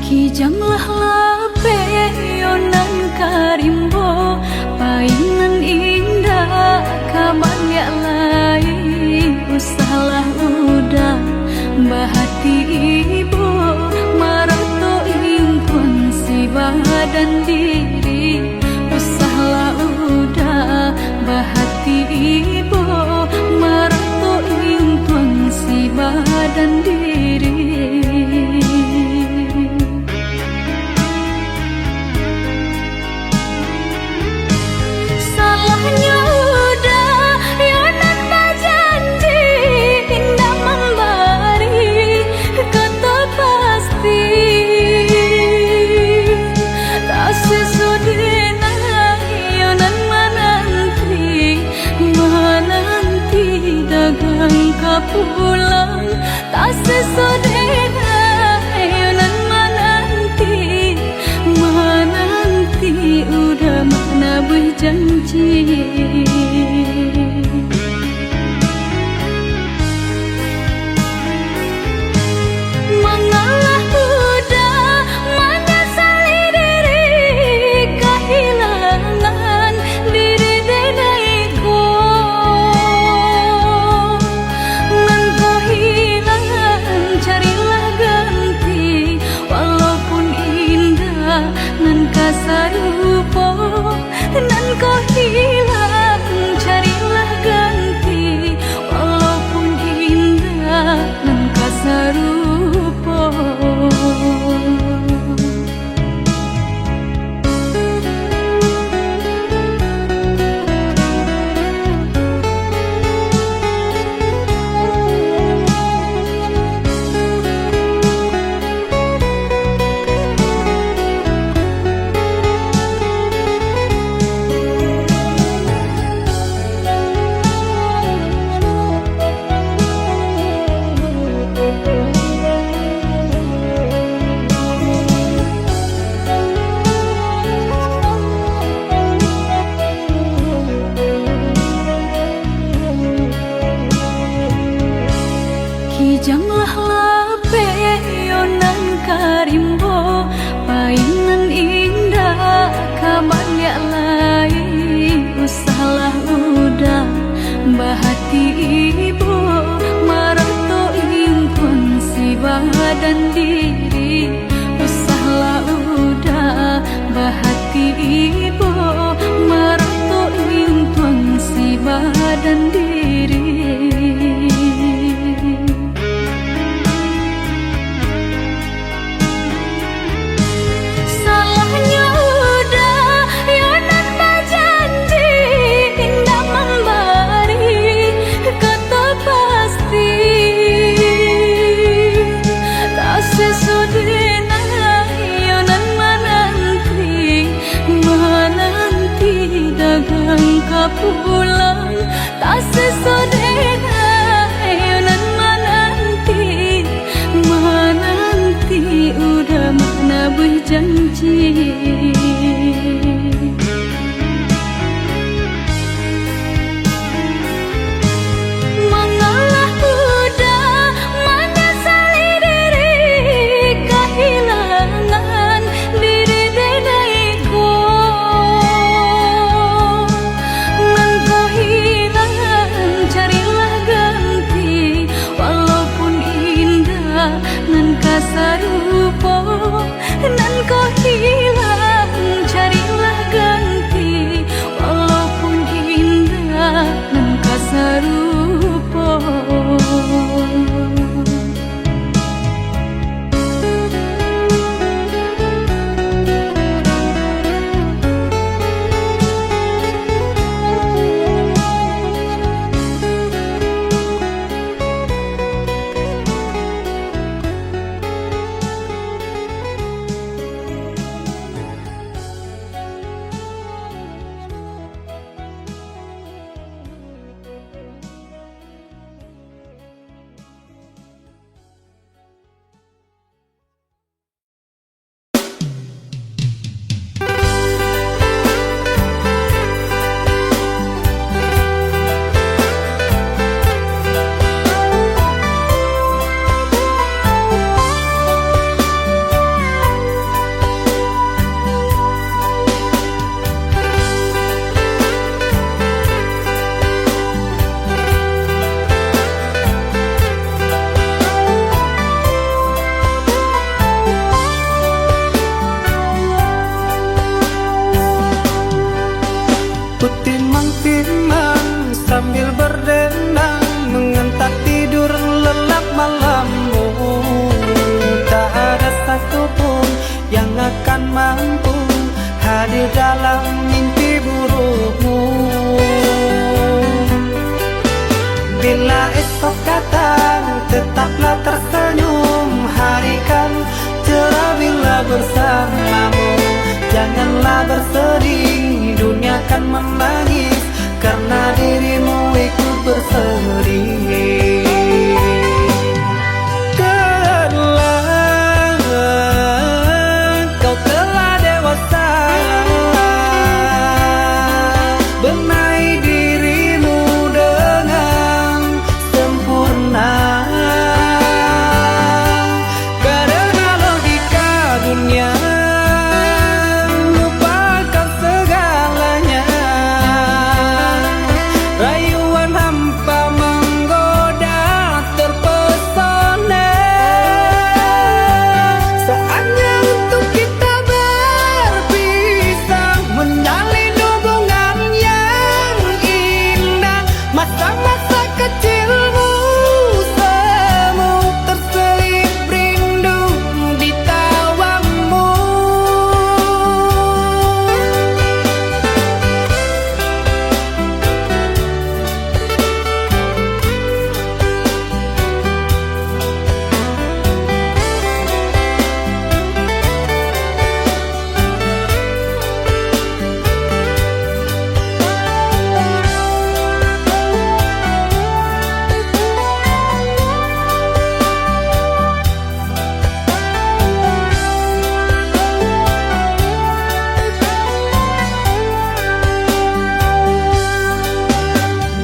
Kijanglah lape yonan karimbo painan indah kaman ya lain usahlah udah bahati ibu marato impun si badan diri usahlah udah bahati ibu marato impun si badan diri. Pulang tak sesodena yonan menanti udah mana berjanji. Mengalah udah menyesali diri kehilangan diri denaiku. Sarupo nan kau hilang carilah ganti walaupun indah nan kasarupo. Kijanglah lape yonan karimbo painan indah kaman ya lain usahlah udah bahati ibu marato impun si badan diri usahlah udah bahati ibu marato impun si badan diri. Pulang tak sesodena yonan menanti udah mana berjanji. Sarupo nan kau hilang yang akan mampu hadir dalam mimpi burukmu. Bila esok datang, tetaplah tersenyum. Hari kan cerah bila bersamamu. Janganlah bersedih, dunia kan menangis karena dirimu ikut bersedih. Kau telah dewasa, benahi dirimu dengan sempurna. Karena logika dunia lupakan segalanya. Rayuan hampa menggoda terpesona. Saatnya untuk kita berpisah, menjalin hubungan yang indah. Masa-masa kecilmu semu terselip rindu di tawamu.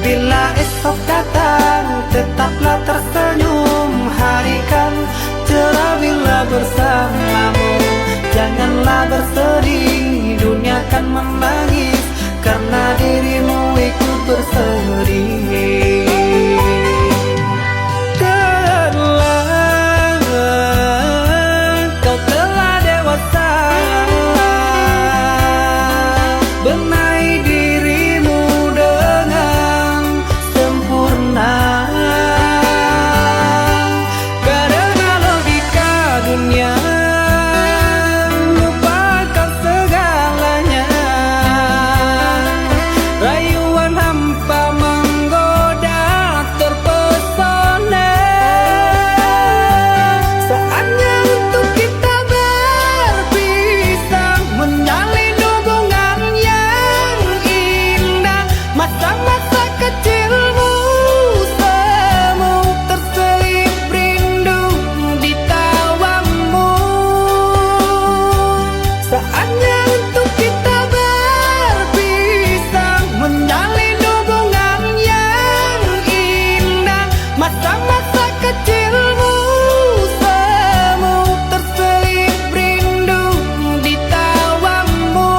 Bila esok datang, tetaplah tersenyum. Hari kan cerah bila bersamamu. Janganlah bersedih, dunia kan menangis karena dirimu ikut bersedih. Kau telah dewasa, benahi dirimu dengan sempurna. Karena logika dunia lupakan segalanya. Rayuan hampa menggoda terpesona. Saatnya untuk kita berpisah, menjalin hubungan yang indah. Masa-masa kecilmu semu terselip rindu di tawamu. Saatnya untuk kita berpisah, menjalin hubungan yang indah. Masa-masa kecilmu semu terselip rindu di tawamu.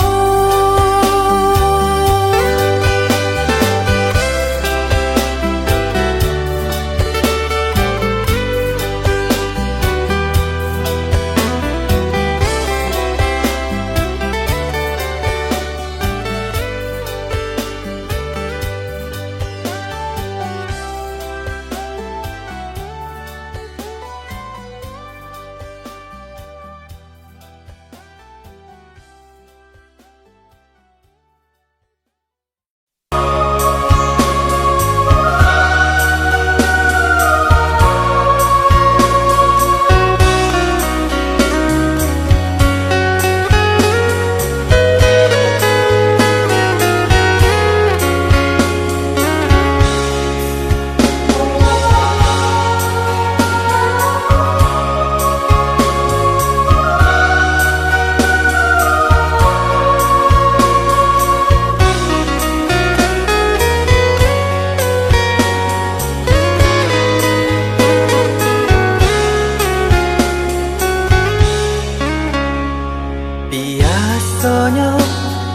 Biasanya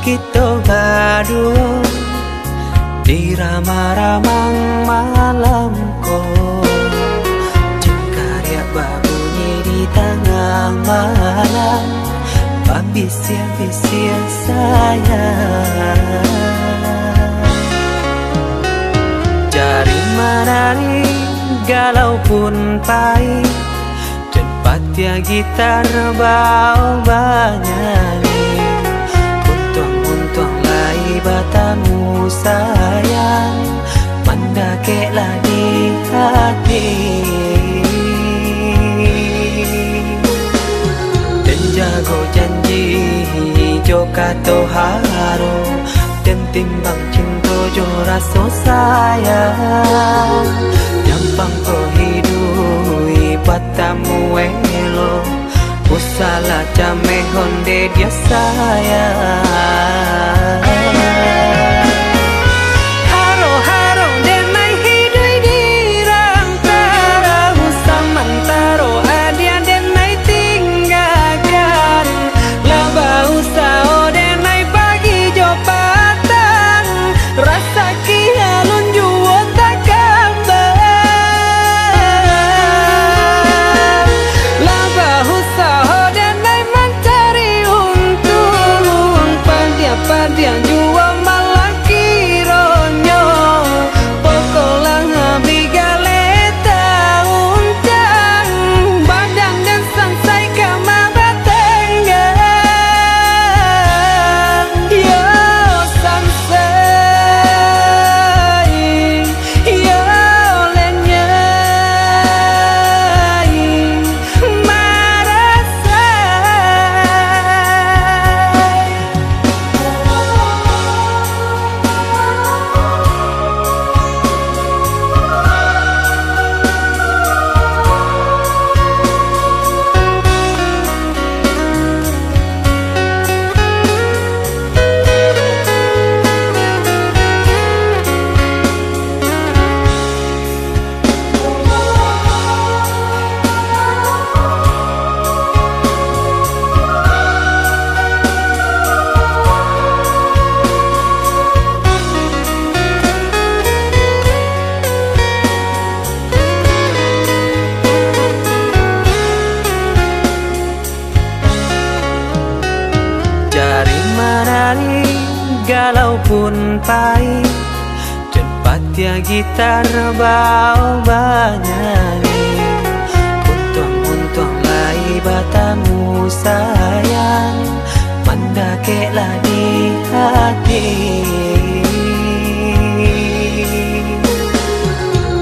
kita berdua di ramah-ramang malam ko. Jengkarya babunyi di tengah malam, babisia-bisia sayang. Jari menari galau pun pahit, dan Patia gitar bau banyanyi, untung lai batamu sayang, mandakeklah di hati. Dan jago janji joka toharo, dan timbang cinta jo rasa sayang, nyampang ko hidui batamu elo, usala jame honde dia sayang. Haro denai hidui di rantara, samantaro adia denai tinggalkan, laba usao denai pagi jo patang, rasa kialun juo tak kabar, laba usao denai mencari untung, padian juo malah kironyo, pokolang bigaleta uncang, badan dan sangsai kama batenggan, yo sangsai, yo lenyai, marasai. Jari menari galau pun pahit, dan patia gitar bau banyanyi, untung lai batamu sayang, mandakeklah di hati.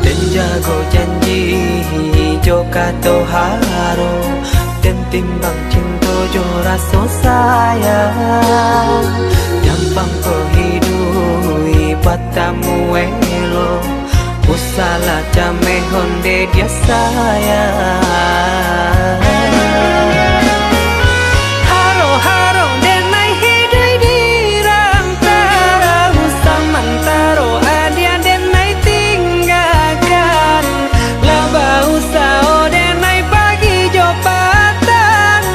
Dan jago janji joka toharo, dan timbang cinta jo rasa sayang, nyampang ko hidui batamu elo, usala jame honde dia sayang. Haro denai hidui di rantara, samantaro adia denai tinggalkan, laba usao denai pagi jo patang,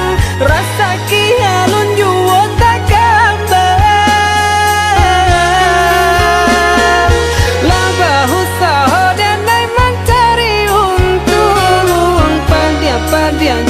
rasa kialun juo tak kabar, laba usao denai mencari untung, padian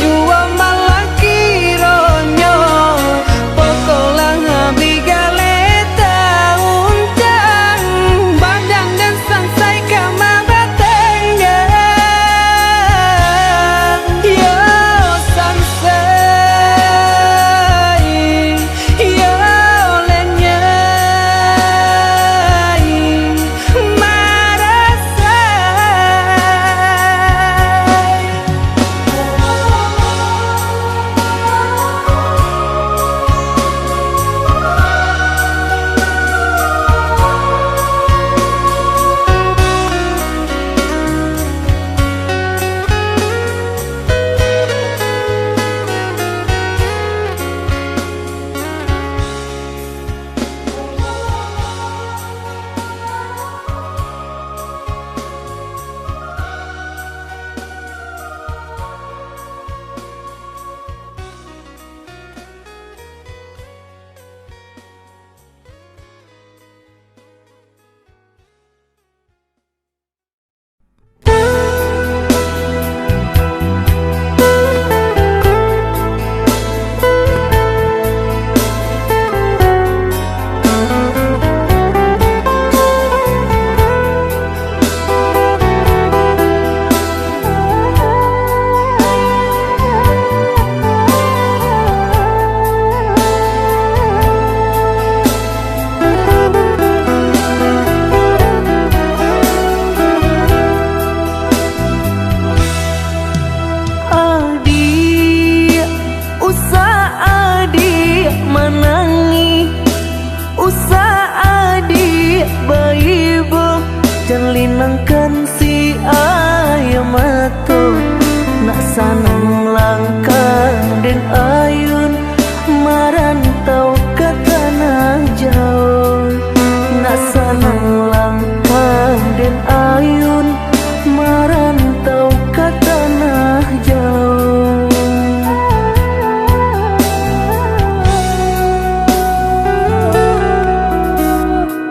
merantau ke tanah jauh, nak sanang langkah dan ayun merantau ke tanah jauh.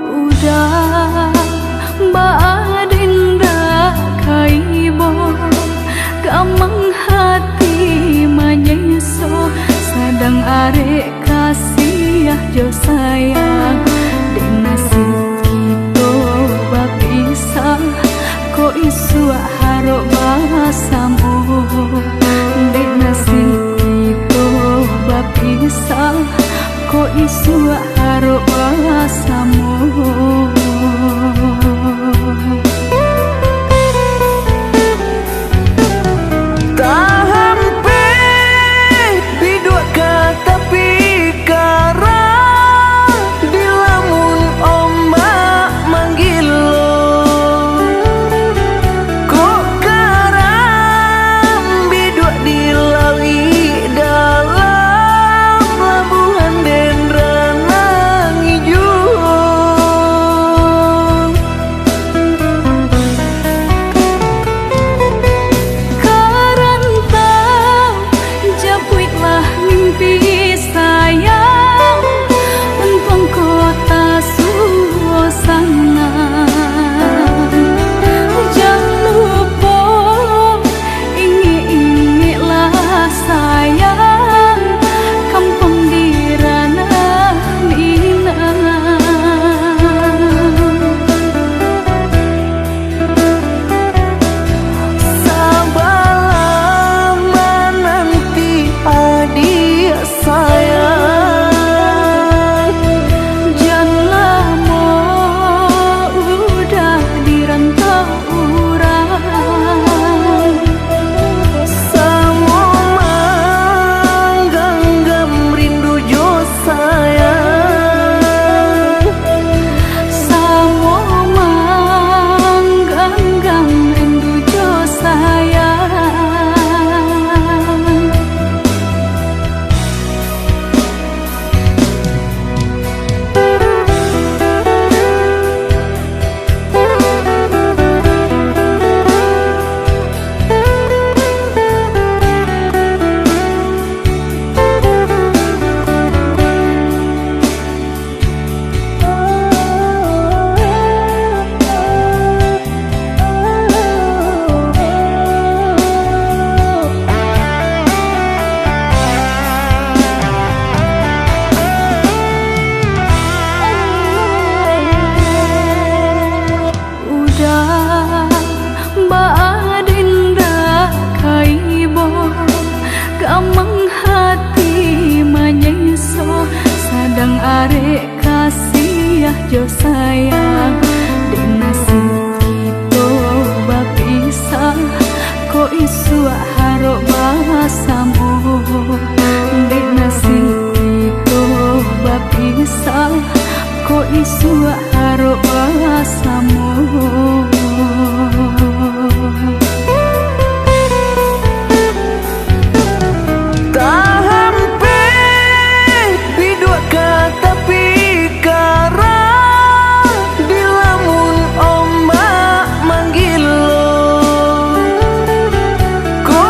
Udah baadinda kaibo gamang hati manyeso sadang arek kasih jo sayang dek nasib kita bapisah ko isu harok basamu dek nasib kita bapisah ko isu harok basamu. Gamang hati manyeso sadang arek kasih jo sayang dek nasib kita bapisah ko isu harok basamu dek nasib kita bapisah ko isu harok basamu. Ko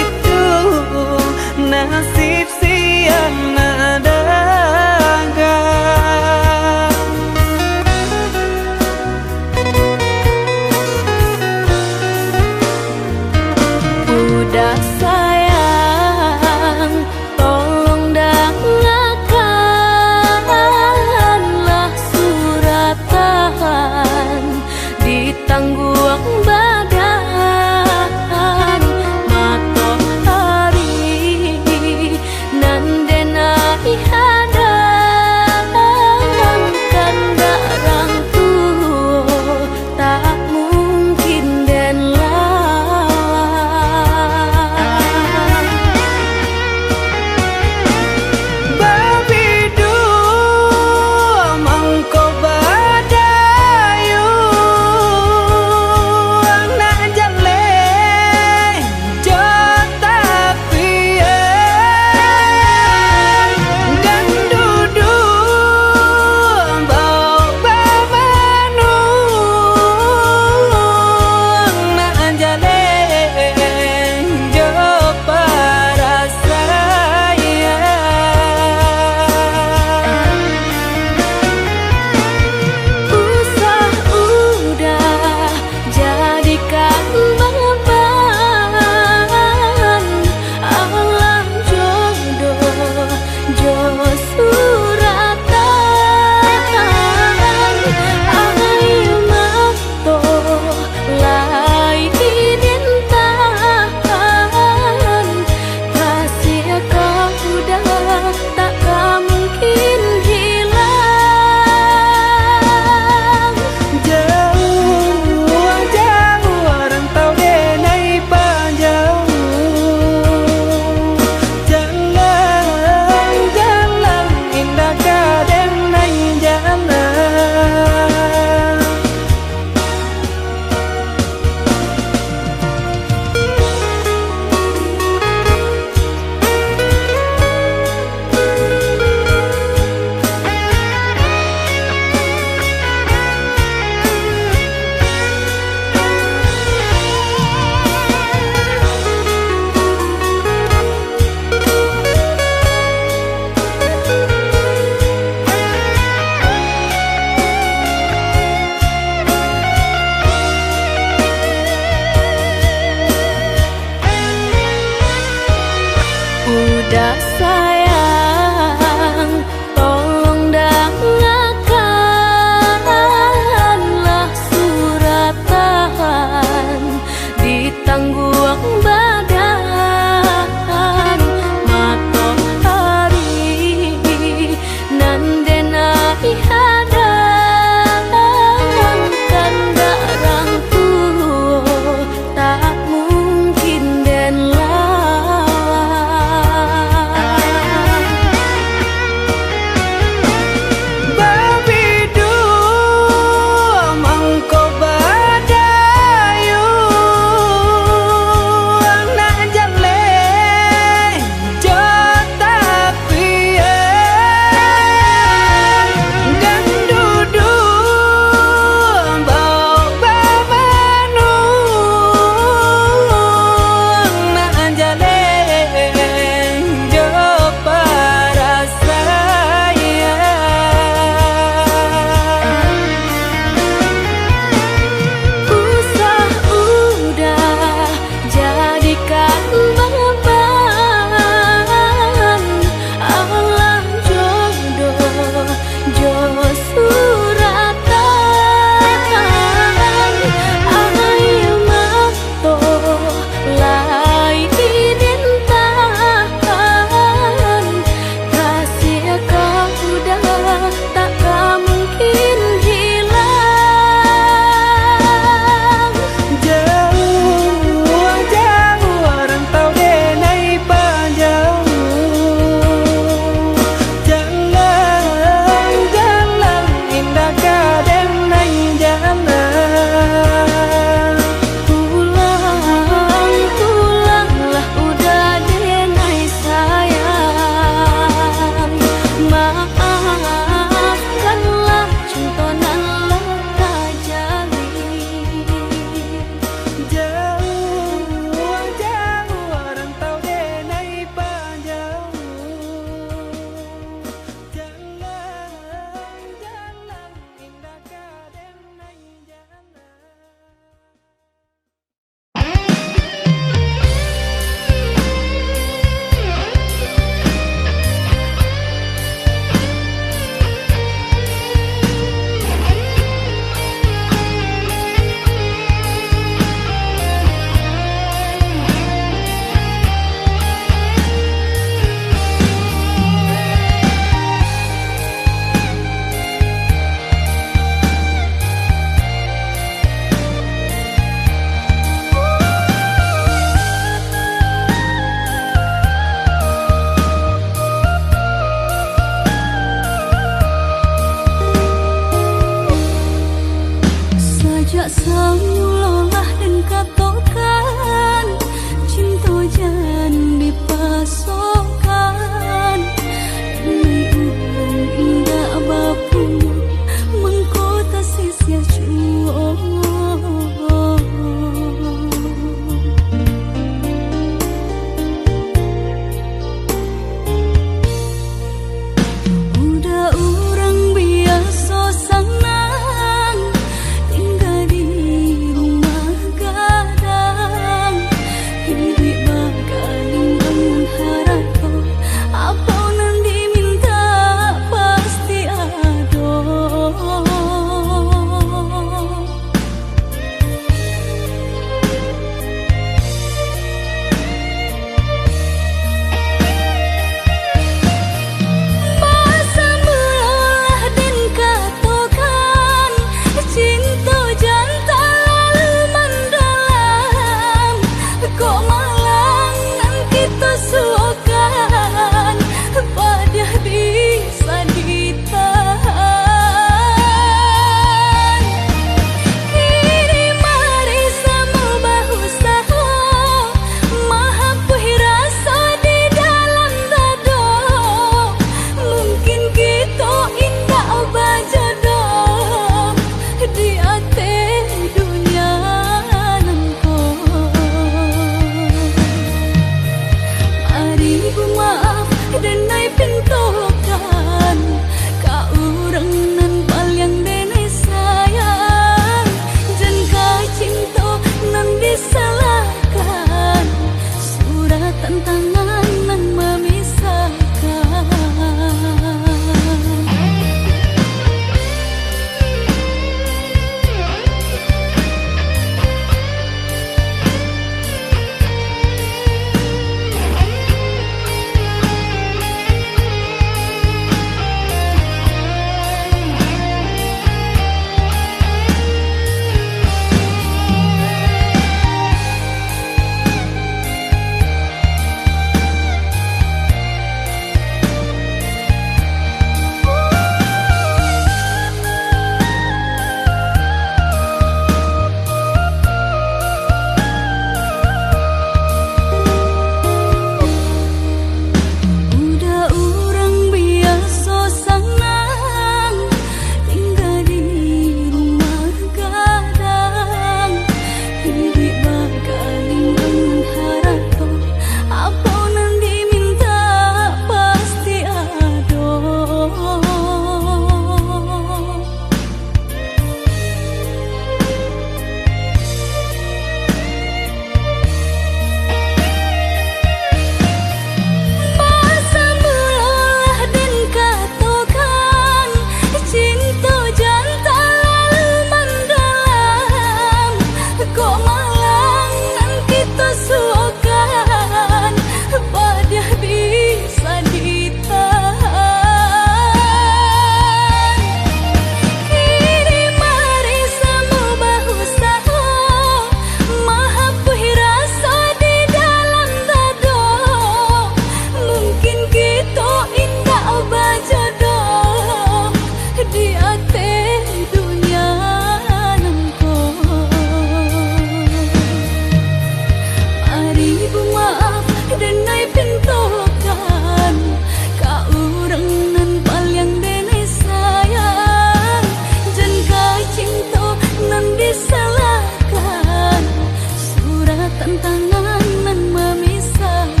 tentangan nan memisahkan.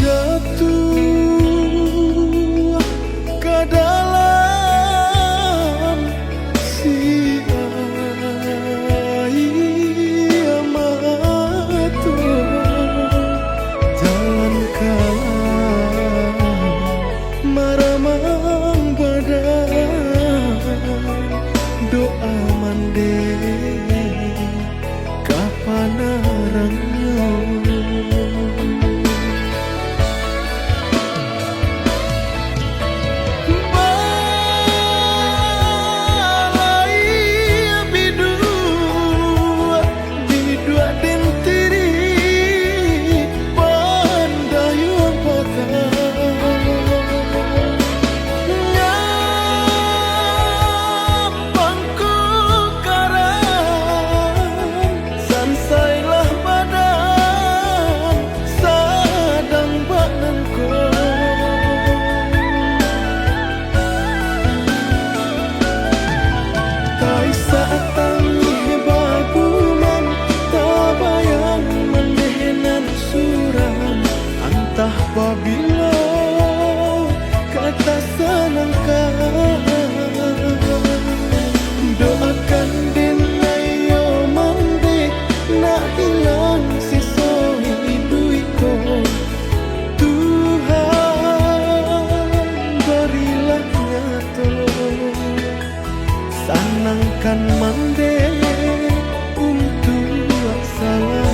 jatuh ke dalam si air mata, jangan kalah maramang badan doa mande kapanarangnya. Apabila kata senangkan, doakan dinayo mandi nak hilang sisa hidup iko. Tuhan berilah nyata, senangkan mandi untuk salah.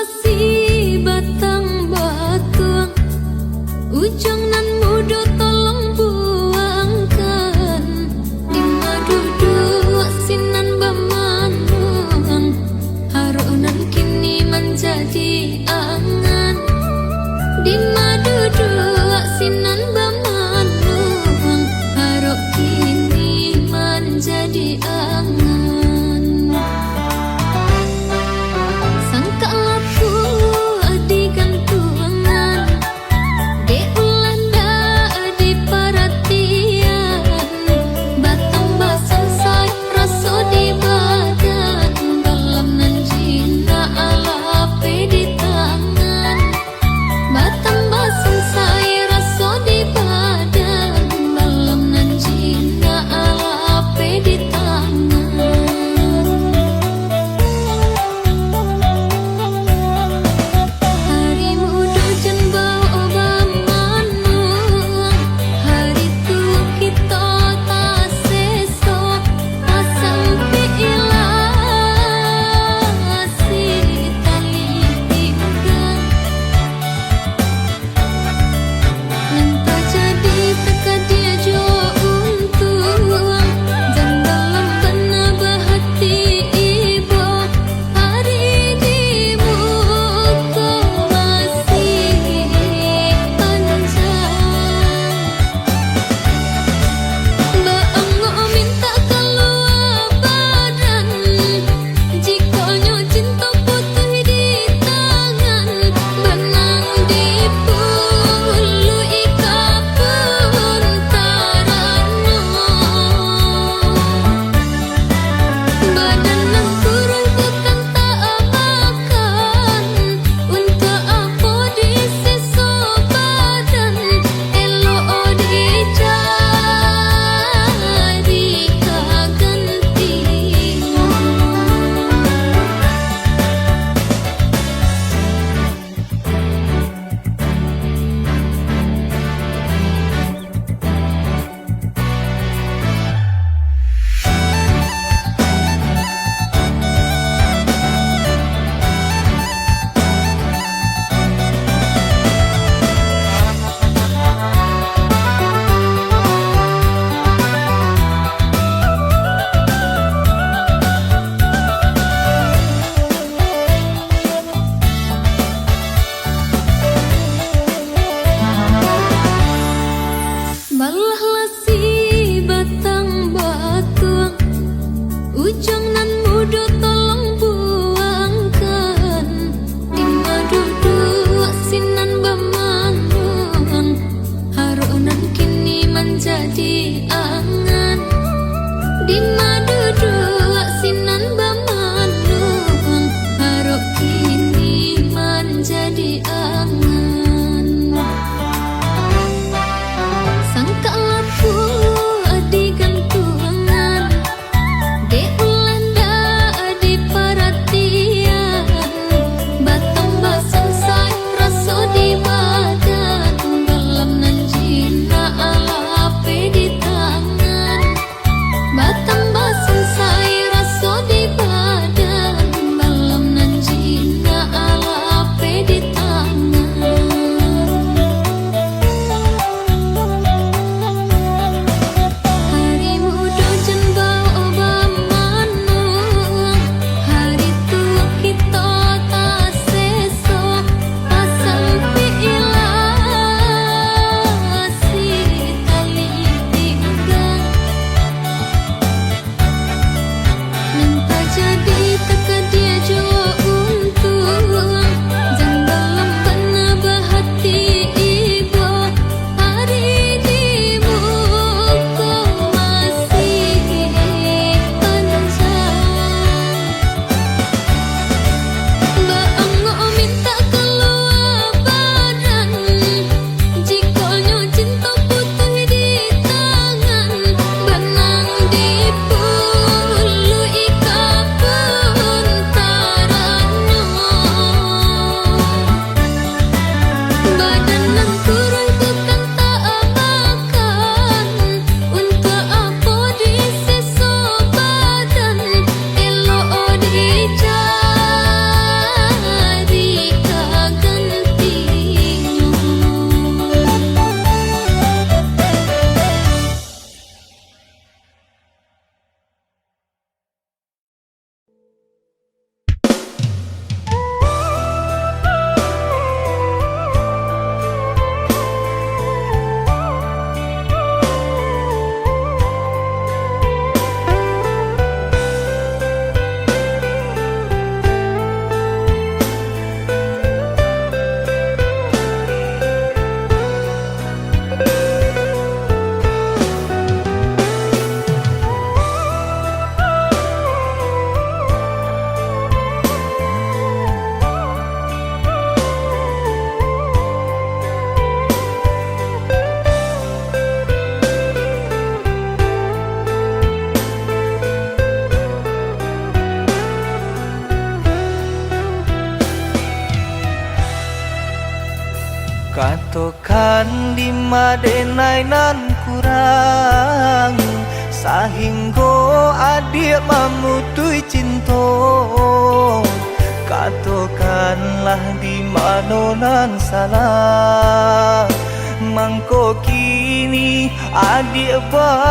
masih batang batuang, ujung nan muda tolong buangkan. Di maduduk sinan bamanuang, harunan kini menjadi angan. Di maduduk sinan bamanuang, haruk kini menjadi angan. Sangka aku Katokan di madenai nan kurang sahingga adik memutui cinta. Katokanlah di mana nan salah, mangko kini adik berubah.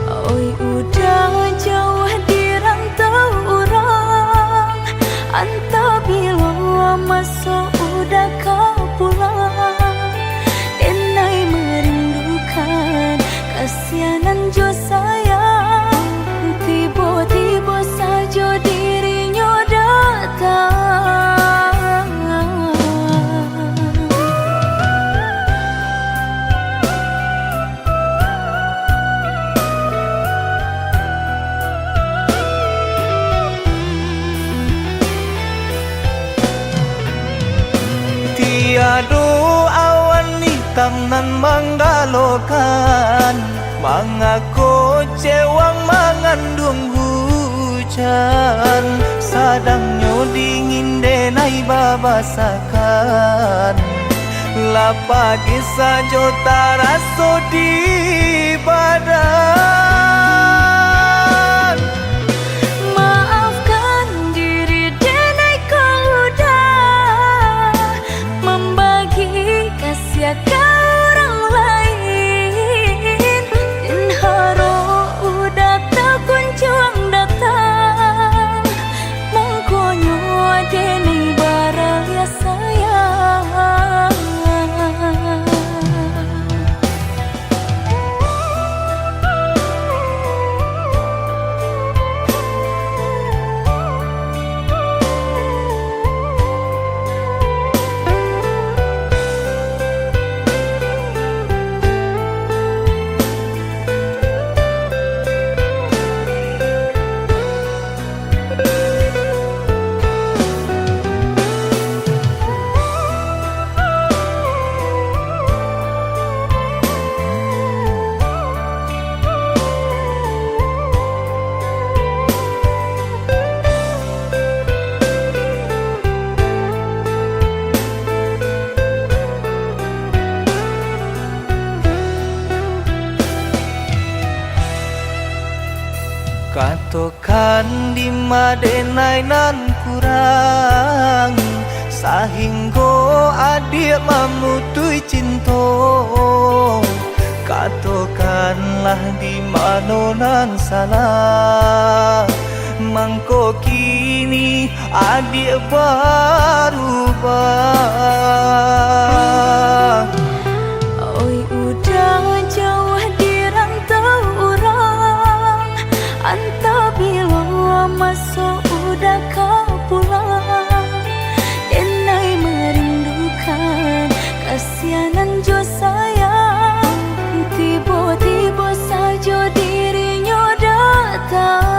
Oi udah jauh di rantau orang, entah bila masa udah kau pulang. Denai merindukan kasihanan jo sayang, tiba-tiba saja dirinya datang. Tiada awan hitam nan menggalokan, mengaku cewang mengandung hujan. Sadangnya dingin denai babasakan, lapagi saja taraso di badan. Maafkan diri denai kau udah membagi kasih ke orang lain, dan haro udah tak kunjung datang. Mongkonyo denai baraya sayang. Katokan di madenai nan kurang sahingga adik memutui cinta. Katokanlah di mana nan salah, mangko kini adik berubah. Oi udah jauh di rantau orang, entah bila masa udah kau pulang. Denai merindukan kasihanan jo sayang, tiba-tiba saja dirinya datang.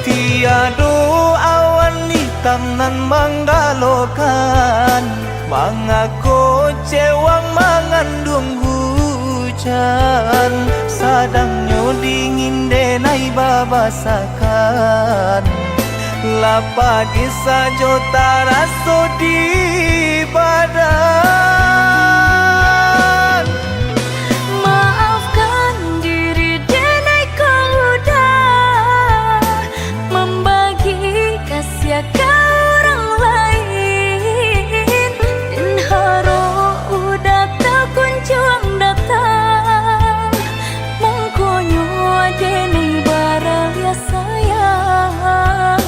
Tiada awan hitam nan menggalokan, mengaku cewang mengandung hujan. Sadangnya dingin denai babasakan, lapagi saja taraso di badan. Maafkan diri denai kau udah membagi kasih ke orang lain, dan haro udah tak kunjung datang. Mongkonyo denai baraya sayang.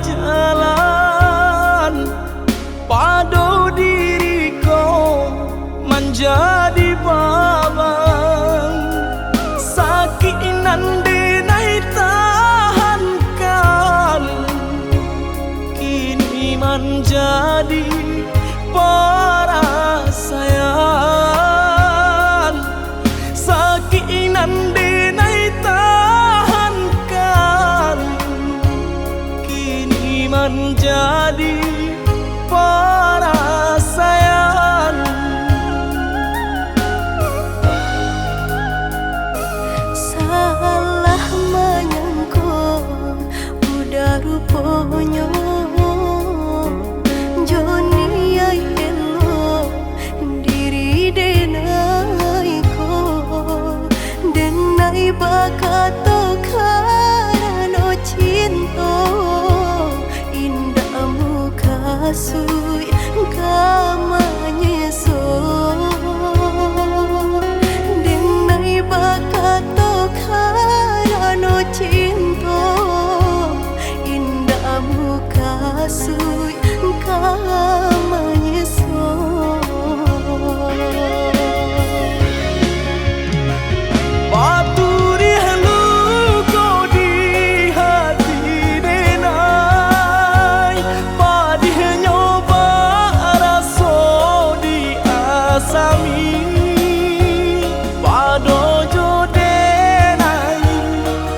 jalan pado diriku menjadi babang sakit nande nai tahankan kini menjadi perasaan sakit nande nai tahankan kini menjadi perasaan. Salah menyangka udah rupanya Joni ay elo diri denai ko denai bakato karano cinta indah muka sui kamanya so denai bakato karano cinta indah muka sui kamanya so Paturi haluko di hati denai padih nyoba raso di asami pado jo denai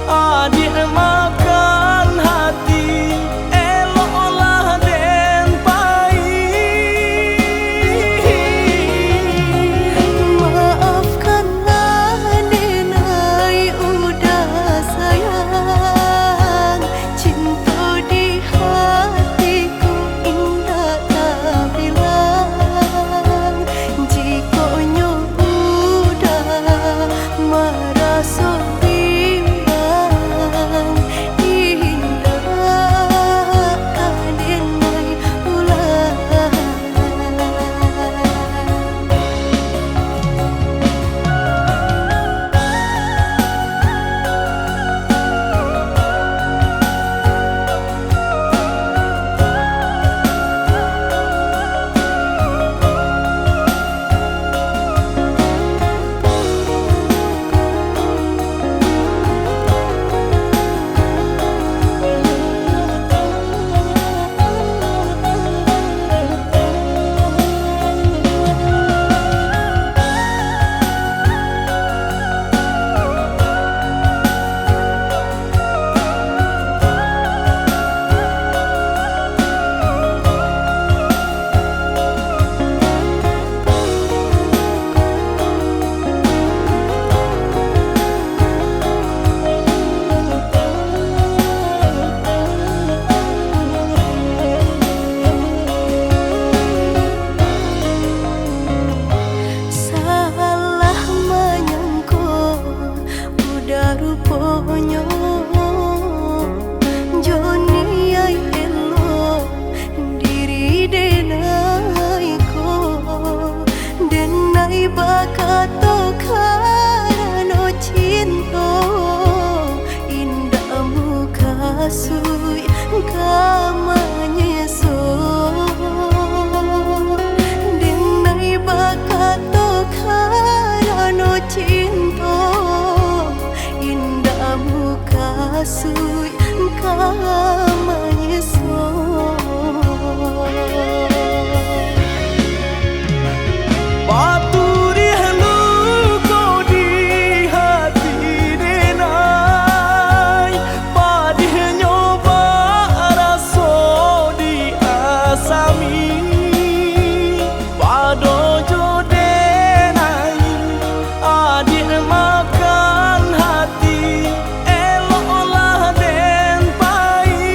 adik makan hati eloklah den pai. Maafkanlah denai udah sayang cinta di hatiku indah tak bilang jika udah merasa bimbang indah denai ulang. Salah menyangka udah rupanya Joni ay elo diri denai ko denai bakato karano cinta indah muka sui kamanya so denai bakato karano cinta indah muka sui kamanya so Paturi haluko di hati denai padih nyoba raso di asami pado jo denai adik makan hati eloklah den pai.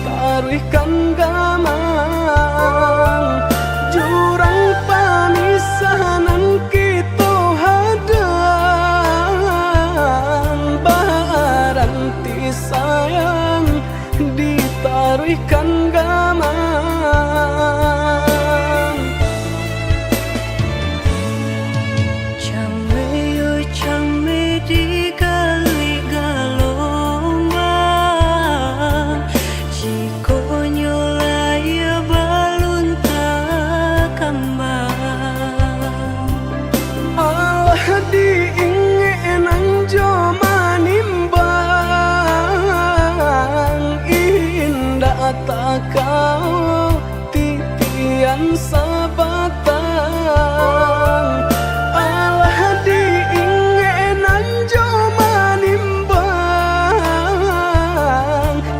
ditaruhkan gamang jurang pamisahan kita hadang baranti sayang ditaruhkan gamang Chame di gali galombang Jiko nyolaya balun takambang Allah diingin joma nimbang indah tak kau titian sabatang Allah diingin joma nimbang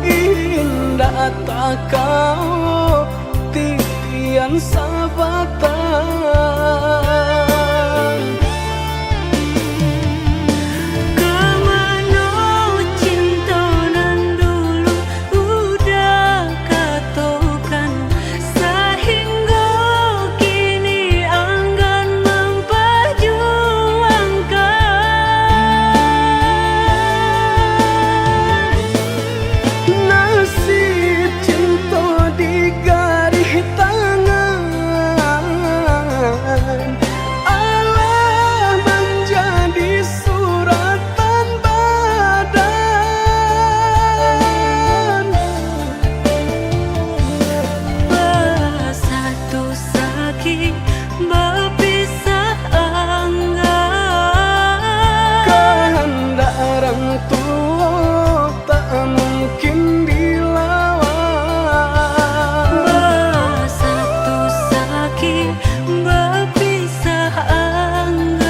indah tak kau titian sabatang Kemana cinta nan dulu udah katokan Sehingga kini enggan memperjuangkan Nasib cinta di garis tangan Allah menjadi suratan badan Bersatu sakit berpisah enggan kehendak orang tua tak mungkin dilawan Bersatu sakit berpisah enggan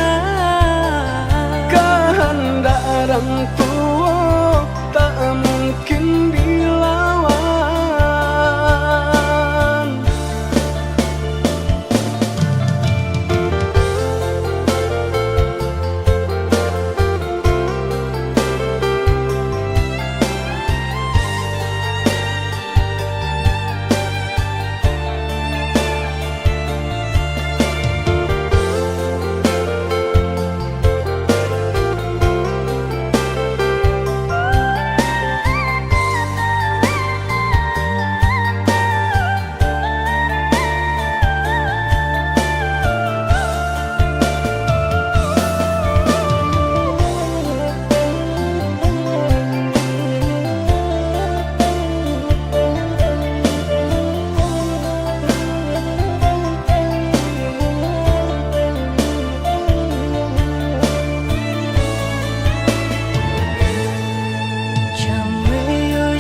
kehendak orang tua tak mungkin dilawan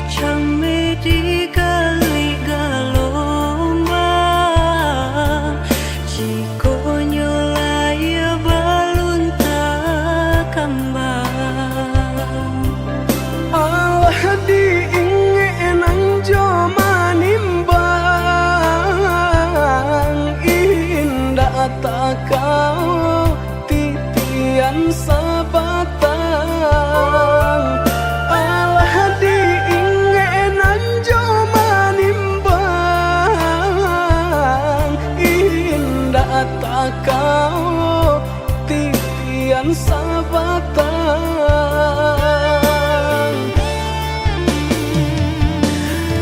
Chame di gali galombang Jiko nyolaya balun takambang Allah diingin joma nimbang indah tak kau titian sabatang Allah diingin joma nimbang indah tak kau titian sabatang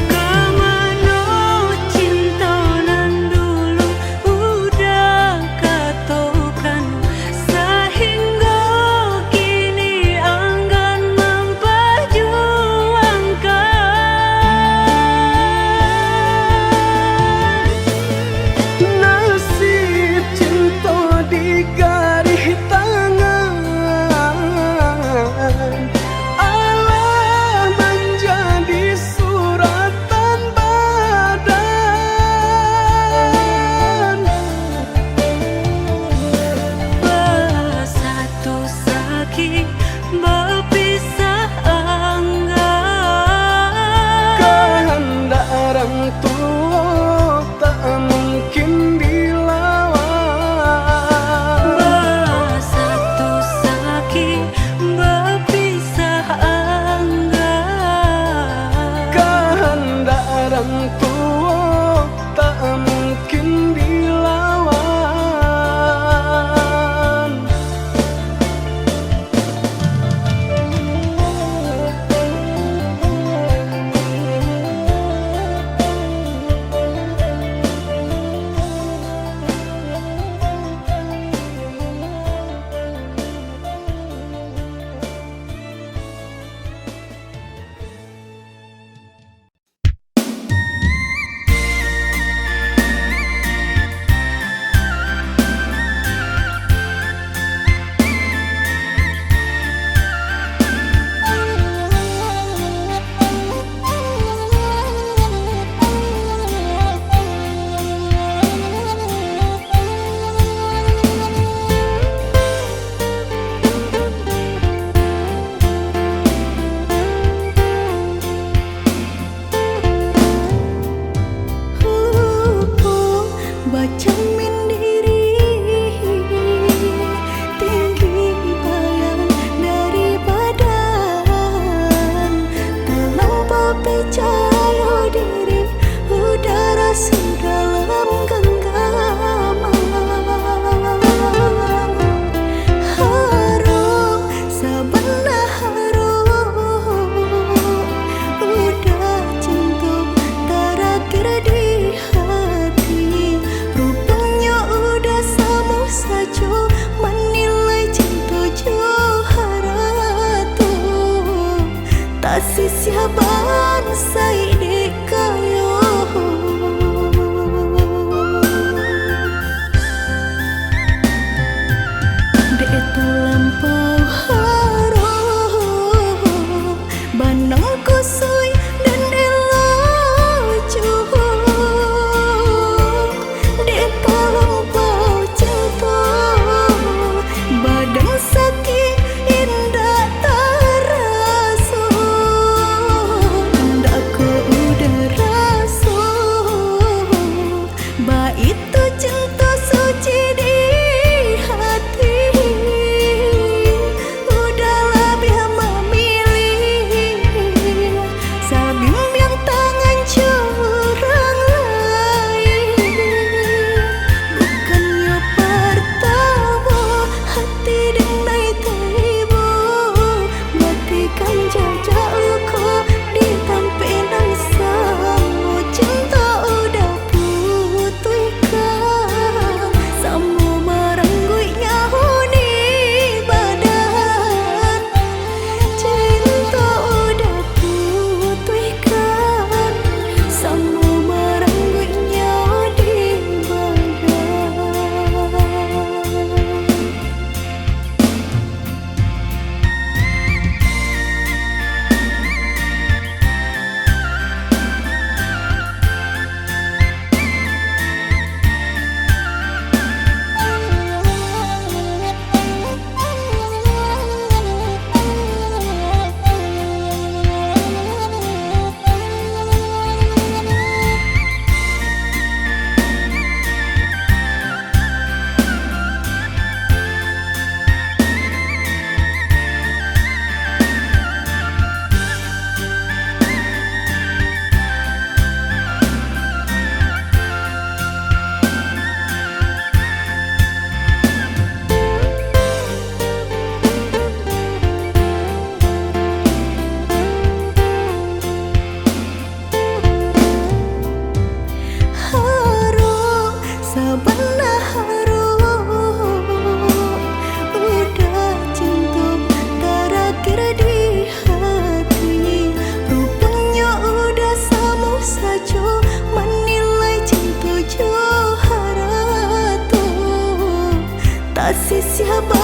Kemana cinta nan dulu udah katokan Sehingga kini enggan memperjuangkan Nasib cinta di garis tangan Allah menjadi suratan badan Bersatu sakit berpisah enggan kehendak orang tua tak mungkin dilawan Bersatu sakit berpisah enggan kehendak kasih siapa